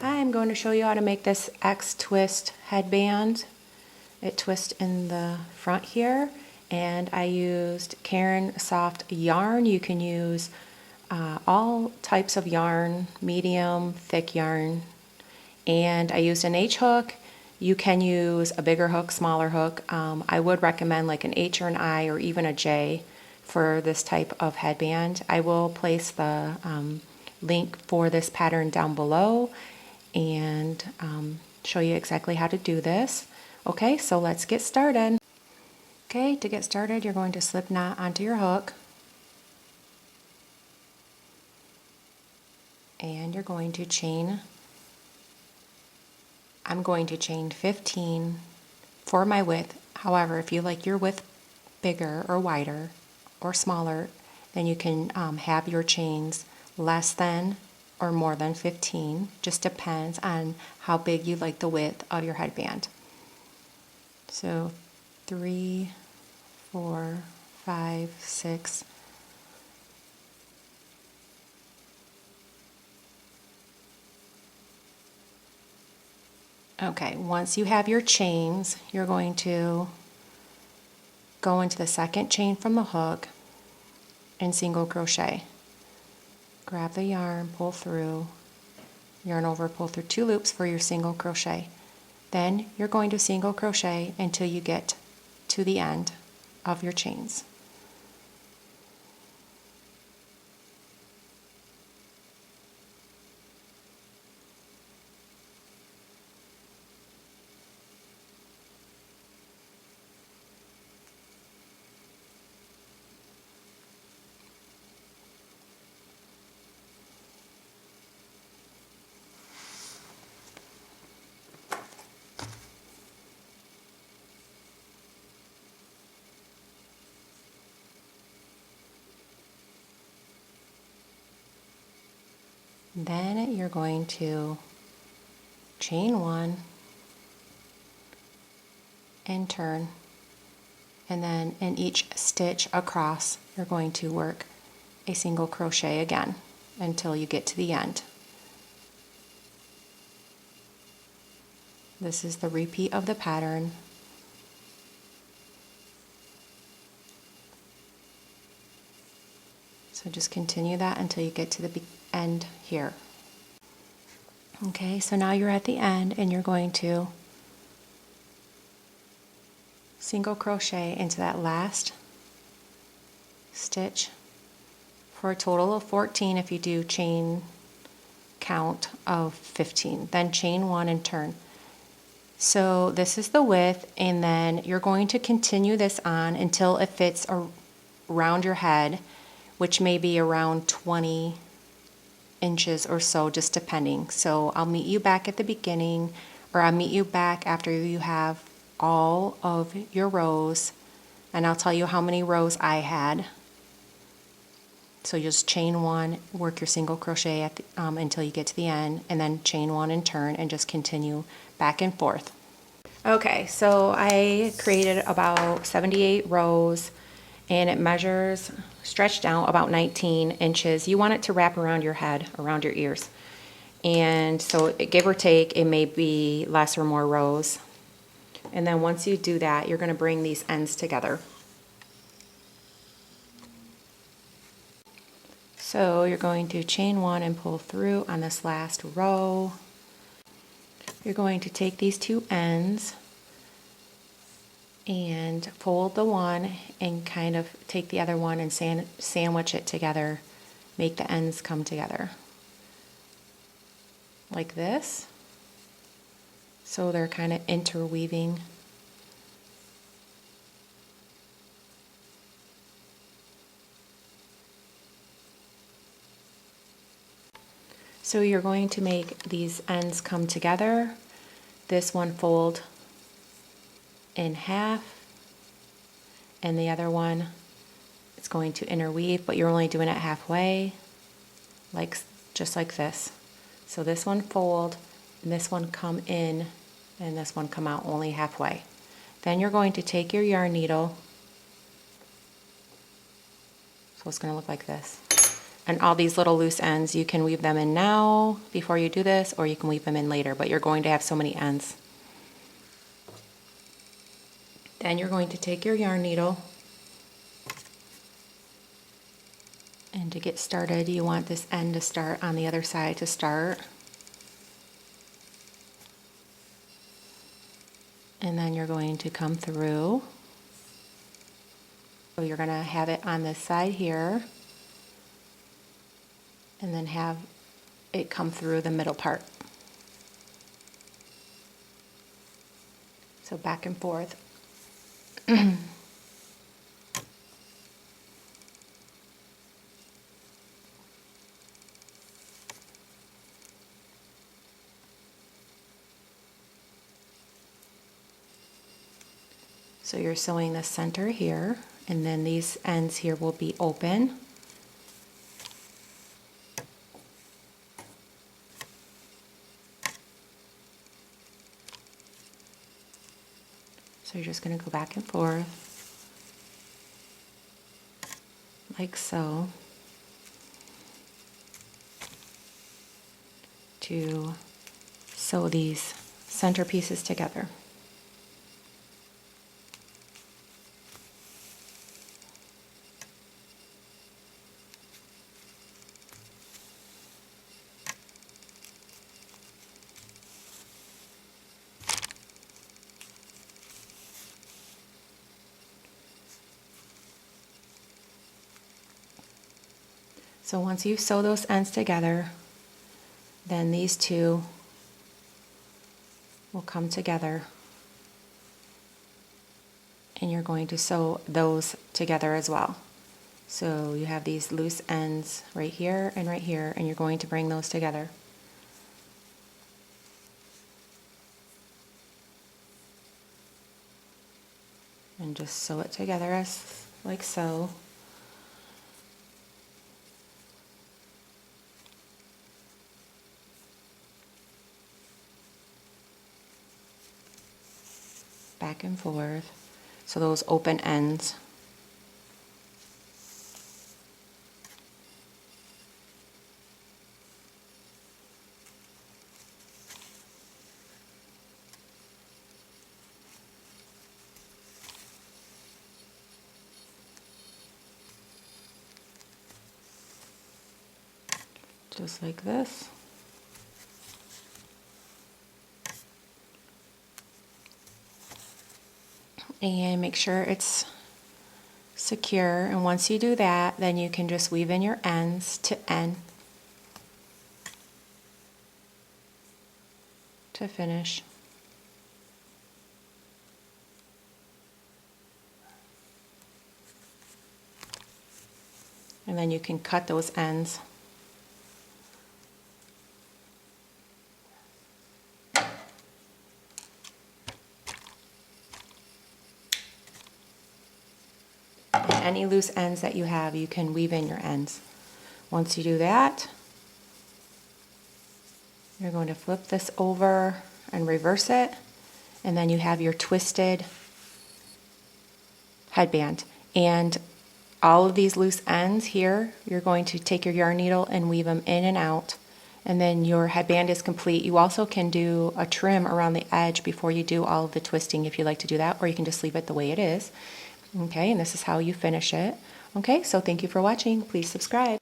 I'm going to show you how to make this X twist headband. It twists in the front here, and I used Caron soft yarn. You can use all types of yarn, medium, thick yarn, and I used an H hook. You can use a bigger hook, smaller hook. I would recommend like an H or an I or even a J for this type of headband. I will place the link for this pattern down below and show you exactly how to do this. Okay, so let's get started. Okay, to get started, you're going to slip knot onto your hook, and you're going to chain. I'm going to chain 15 for my width. However, if you like your width bigger or wider or smaller, then you can have your chains less than or more than 15. Just depends on how big you like the width of your headband. So 3, 4, 5, 6. Okay, once you have your chains, you're going to go into the second chain from the hook and single crochet. Grab the yarn, pull through, yarn over, pull through 2 loops for your single crochet. Then you're going to single crochet until you get to the end of your chains. Then you're going to chain 1 and turn, and then in each stitch across you're going to work a single crochet again until you get to the end. This is the repeat of the pattern. So just continue that until you get to the end here. Okay, so now you're at the end and you're going to single crochet into that last stitch for a total of 14 if you do chain count of 15. Then chain 1 and turn. So this is the width, and then you're going to continue this on until it fits around your head, which may be around 20 inches or so, just depending. So I'll meet you back at the beginning, or I'll meet you back after you have all of your rows, and I'll tell you how many rows I had. So you just chain 1, work your single crochet at the, until you get to the end, and then chain 1 and turn, and just continue back and forth. Okay, so I created about 78 rows, and it measures stretched out about 19 inches. You want it to wrap around your head, around your ears. And so give or take, it may be less or more rows. And then once you do that, you're going to bring these ends together. So you're going to chain 1 and pull through on this last row. You're going to take these 2 ends and fold the one and kind of take the other one and sandwich it together, make the ends come together like this, so they're kind of interweaving. So you're going to make these ends come together, this one fold in half, and the other one it's going to interweave, but you're only doing it halfway, like just like this. So this one fold, and this one come in, and this one come out only halfway. Then you're going to take your yarn needle, so it's going to look like this, And all these little loose ends, you can weave them in now before you do this, or you can weave them in later, but you're going to have so many ends. Then you're going to take your yarn needle, and to get started, you want this end to start on the other side to start. And then you're going to come through. So you're going to have it on this side here, and then have it come through the middle part. So back and forth. So you're sewing the center here, and then these ends here will be open. So you're just going to go back and forth, like so, to sew these center pieces together. So once you sew those ends together, then these two will come together, and you're going to sew those together as well. So you have these loose ends right here, and you're going to bring those together. And just sew it together as like so. Back and forth. So those open ends. Just like this. And make sure it's secure, and once you do that, then you can just weave in your ends to end to finish. And then you can cut those ends. Any loose ends that you have, you can weave in your ends. Once you do that, you're going to flip this over and reverse it, and then you have your twisted headband. And all of these loose ends here, you're going to take your yarn needle and weave them in and out, and then your headband is complete. You also can do a trim around the edge before you do all of the twisting if you like to do that, or you can just leave it the way it is. Okay, and this is how you finish it. Okay, so thank you for watching. Please subscribe.